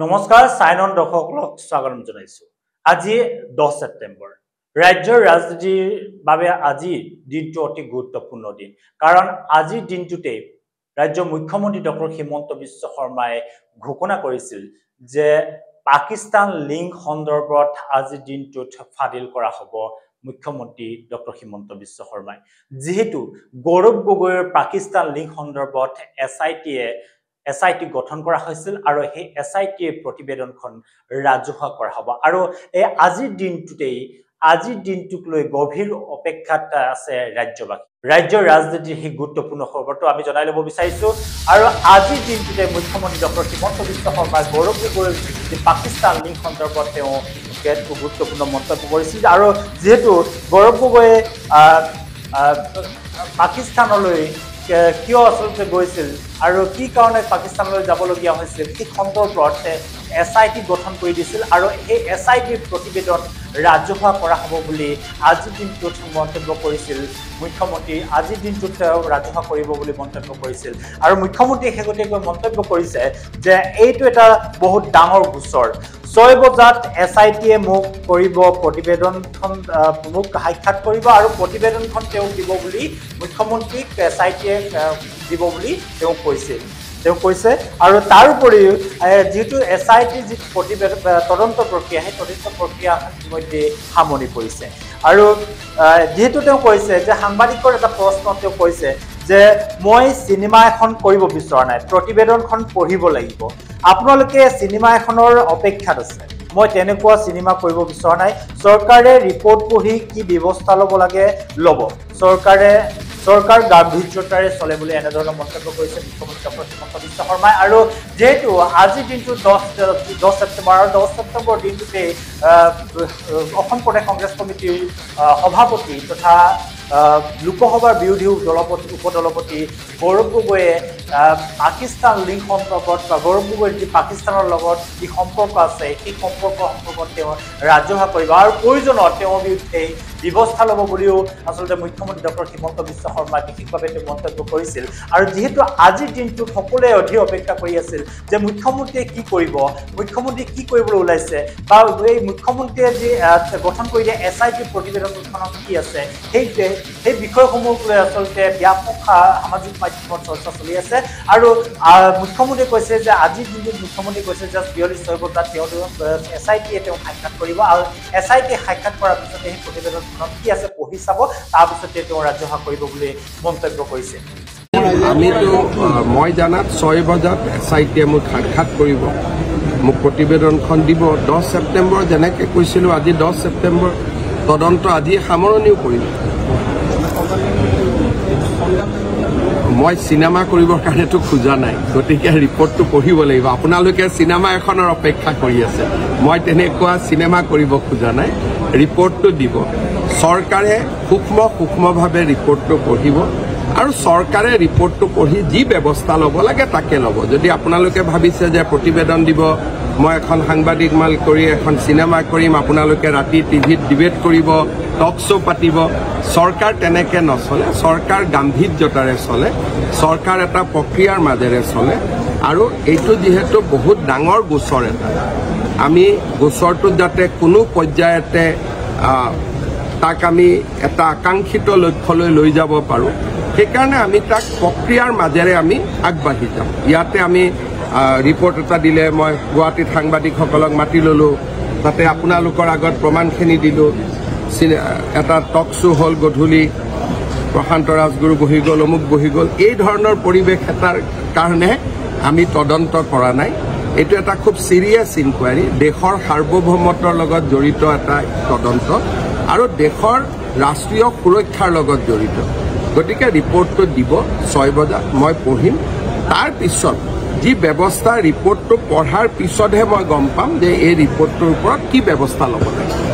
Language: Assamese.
নমস্কাৰ সাইনন দৰ্শকক স্বাগতম জনাইছো। আজি 10 ছেপ্টেম্বৰ ৰাজ্যৰ ৰাজনীতিৰ বাবে আজি দিনটো অতি গুৰুত্বপূৰ্ণ দিন। কাৰণ আজি দিনটোতে ৰাজ্যৰ মুখ্যমন্ত্ৰী ডক্টৰ হিমন্ত বিশ্ব শৰ্মাই ঘোষণা কৰিছিল যে পাকিস্তান লিংক সন্দৰ্ভত আজি দিনটোত ফাদিল কৰা হ'ব মুখ্যমন্ত্ৰী ডক্টৰ হিমন্ত বিশ্ব শৰ্মাই। যেহেতু গৌৰৱ গগৈৰ পাকিস্তান লিংক সন্দৰ্ভত SIT গঠন কৰা হৈছিল আৰু সেই SIT প্ৰতিবেদনখন ৰাজহুৱা কৰা হ'ব আৰু এই আজিৰ দিনটোক লৈ গভীৰ অপেক্ষাত আছে ৰাজ্যবাসী। ৰাজ্যৰ ৰাজনীতিৰ সেই গুৰুত্বপূৰ্ণ খবৰটো আমি জনাই ল'ব বিচাৰিছো আৰু আজিৰ দিনটোতে মুখ্যমন্ত্ৰী ডক্টৰ হিমন্ত বিশ্ব শৰ্মাই গৌৰৱ গগৈৰ পাকিস্তান লিংক সন্দৰ্ভত তেওঁ গুৰুত্বপূৰ্ণ মন্তব্য কৰিছিল আৰু যেহেতু গৌৰৱ গগৈয়ে পাকিস্তানলৈ কিয় আসলতে গৈছিল আৰু কি কাৰণে পাকিস্তানলৈ যাবলগীয়া হৈছিল সেই সন্দৰ্ভত SIT গঠন কৰি দিছিল আৰু এই SIT প্ৰতিবেদন ৰাজহুৱা কৰা হ'ব বুলি আজিৰ দিনটোত মন্তব্য কৰিছিল মুখ্যমন্ত্ৰী। আজিৰ দিনটোত ৰাজহুৱা কৰিব বুলি মন্তব্য কৰিছিল আৰু মুখ্যমন্ত্ৰীয়ে শেহতীয়াকৈ মন্তব্য কৰিছে যে এইটো এটা বহুত ডাঙৰ গোচৰ। 6 বজাত SITয়ে মোক প্ৰতিবেদনখন মোক সাক্ষাৎ কৰিব আৰু প্ৰতিবেদনখন তেওঁ দিব বুলি মুখ্যমন্ত্ৰীক SITয়ে দিব বুলি তেওঁ কৈছে আৰু তাৰ উপৰিও যেহেতু SIT যি তদন্ত প্ৰক্ৰিয়া সেই তদন্ত প্ৰক্ৰিয়া ইতিমধ্যে সামৰণি পৰিছে আৰু যেহেতু তেওঁ কৈছে যে সাংবাদিকৰ এটা প্ৰশ্ন তেওঁ কৈছে যে মই চিনেমা এখন কৰিব বিচৰা নাই, প্ৰতিবেদনখন পঢ়িব লাগিব, আপোনালোকে চিনেমা এখনৰ অপেক্ষাত আছে, মই তেনেকুৱা চিনেমা কৰিব বিচৰা নাই, চৰকাৰে ৰিপৰ্ট পঢ়ি কি ব্যৱস্থা ল'ব লাগে ল'ব, চৰকাৰ গাম্ভীৰ্যতাৰে চলে বুলি এনেধৰণৰ মন্তব্য কৰিছে মুখ্যমন্ত্ৰী ডক্টৰ হিমন্ত বিশ্ব শৰ্মাই। আৰু যেহেতু আজিৰ দিনটো 10 ছেপ্টেম্বৰ আৰু 10 ছেপ্টেম্বৰ দিনটোতে অসম প্ৰদেশ কংগ্ৰেছ কমিটিৰ সভাপতি তথা লোকসভাৰ বিৰোধী উপদলপতি গৌৰৱ গগৈয়ে পাকিস্তান লিংক সন্দৰ্ভত বা গৌৰৱ গগৈৰ যি পাকিস্তানৰ লগত যি সম্পৰ্ক আছে সেই সম্পৰ্কত তেওঁ ৰাজহুৱা কৰিব আৰু প্ৰয়োজনত তেওঁৰ বিৰুদ্ধে ব্যৱস্থা ল'ব বুলিও আচলতে মুখ্যমন্ত্ৰী ডক্টৰ হিমন্ত বিশ্ব শৰ্মাই বিশেষভাৱে তেওঁ মন্তব্য কৰিছিল। আৰু যিহেতু আজিৰ দিনটোত সকলোৱে অধীৰ অপেক্ষা কৰি আছিল যে মুখ্যমন্ত্ৰীয়ে কি কৰিব, মুখ্যমন্ত্ৰী কি কৰিবলৈ ওলাইছে বা এই মুখ্যমন্ত্ৰীয়ে যি গঠন কৰি দিয়া SIT প্ৰতিবেদনখনত কি আছে সেই বিষয়সমূহক লৈ আচলতে ব্যাপক সামাজিক মাধ্যমত চৰ্চা চলি আছে আৰু মুখ্যমন্ত্ৰীয়ে কৈছে যে আজিৰ দিনটোত মুখ্যমন্ত্ৰীয়ে কৈছে যে 46 বজাত SITয়ে তেওঁ সাক্ষাৎ কৰিব আৰু SITয়ে সাক্ষাৎ কৰাৰ পিছতে সেই প্ৰতিবেদনখনত কি আছে পঢ়ি চাব, তাৰপিছতে তেওঁ ৰাজহুৱা কৰিব বুলি মন্তব্য কৰিছে। মই জানাত 6 বজাত SITয়ে মোক সাক্ষাৎ কৰিব, মোক প্ৰতিবেদনখন দিব। 10 ছেপ্টেম্বৰ যেনেকৈ কৈছিলোঁ আজি 10 ছেপ্টেম্বৰ তদন্ত আজি সামৰণিও কৰিব। মই চিনেমা কৰিবৰ কাৰণেতো খোজা নাই, গতিকে ৰিপৰ্টটো পঢ়িব লাগিব। আপোনালোকে চিনেমা এখনৰ অপেক্ষা কৰি আছে, মই তেনেকুৱা চিনেমা কৰিব খোজা নাই, ৰিপৰ্টটো দিব। চৰকাৰে সূক্ষ্মভাৱে ৰিপৰ্টটো পঢ়িব আৰু চৰকাৰে ৰিপৰ্টটো পঢ়ি যি ব্যৱস্থা ল'ব লাগে তাকে ল'ব। যদি আপোনালোকে ভাবিছে যে প্ৰতিবেদন দিব, মই এখন সাংবাদিক মাল কৰি এখন চিনেমা কৰিম, আপোনালোকে ৰাতি টিভিত ডিবেট কৰিব, টক শ্ব' পাতিব, চৰকাৰ তেনেকৈ নচলে। চৰকাৰ গাম্ভীৰ্যতাৰে চলে, চৰকাৰ এটা প্ৰক্ৰিয়াৰ মাজেৰে চলে আৰু এইটো যিহেতু বহুত ডাঙৰ গোচৰ এটা, আমি গোচৰটোত যাতে কোনো পৰ্যায়তে তাক আমি এটা আকাংক্ষিত লক্ষ্যলৈ লৈ যাব পাৰোঁ, সেইকাৰণে আমি তাক প্ৰক্ৰিয়াৰ মাজেৰে আমি আগবাঢ়ি যাম। ইয়াতে আমি ৰিপৰ্ট এটা দিলে, মই গুৱাহাটীত সাংবাদিকসকলক মাতি ল'লোঁ, তাতে আপোনালোকৰ আগত প্ৰমাণখিনি দিলোঁ, এটা টক শ্ব' হ'ল গধূলি, প্ৰশান্ত ৰাজগুৰু বহি গ'ল, অমুক বহি গ'ল, এই ধৰণৰ পৰিৱেশ এটাৰ কাৰণে আমি তদন্ত কৰা নাই। এইটো এটা খুব চিৰিয়াছ ইনকুৱাৰী, দেশৰ সাৰ্বভৌমত্বৰ লগত জড়িত এটা তদন্ত আৰু দেশৰ ৰাষ্ট্ৰীয় সুৰক্ষাৰ লগত জড়িত। গতিকে ৰিপৰ্টটো দিব 6 বজাত, মই পঢ়িম, তাৰ পিছত যি ব্যৱস্থা ৰিপৰ্টটো পঢ়াৰ পিছতহে মই গম পাম যে এই ৰিপৰ্টটোৰ ওপৰত কি ব্যৱস্থা ল'ব লাগে।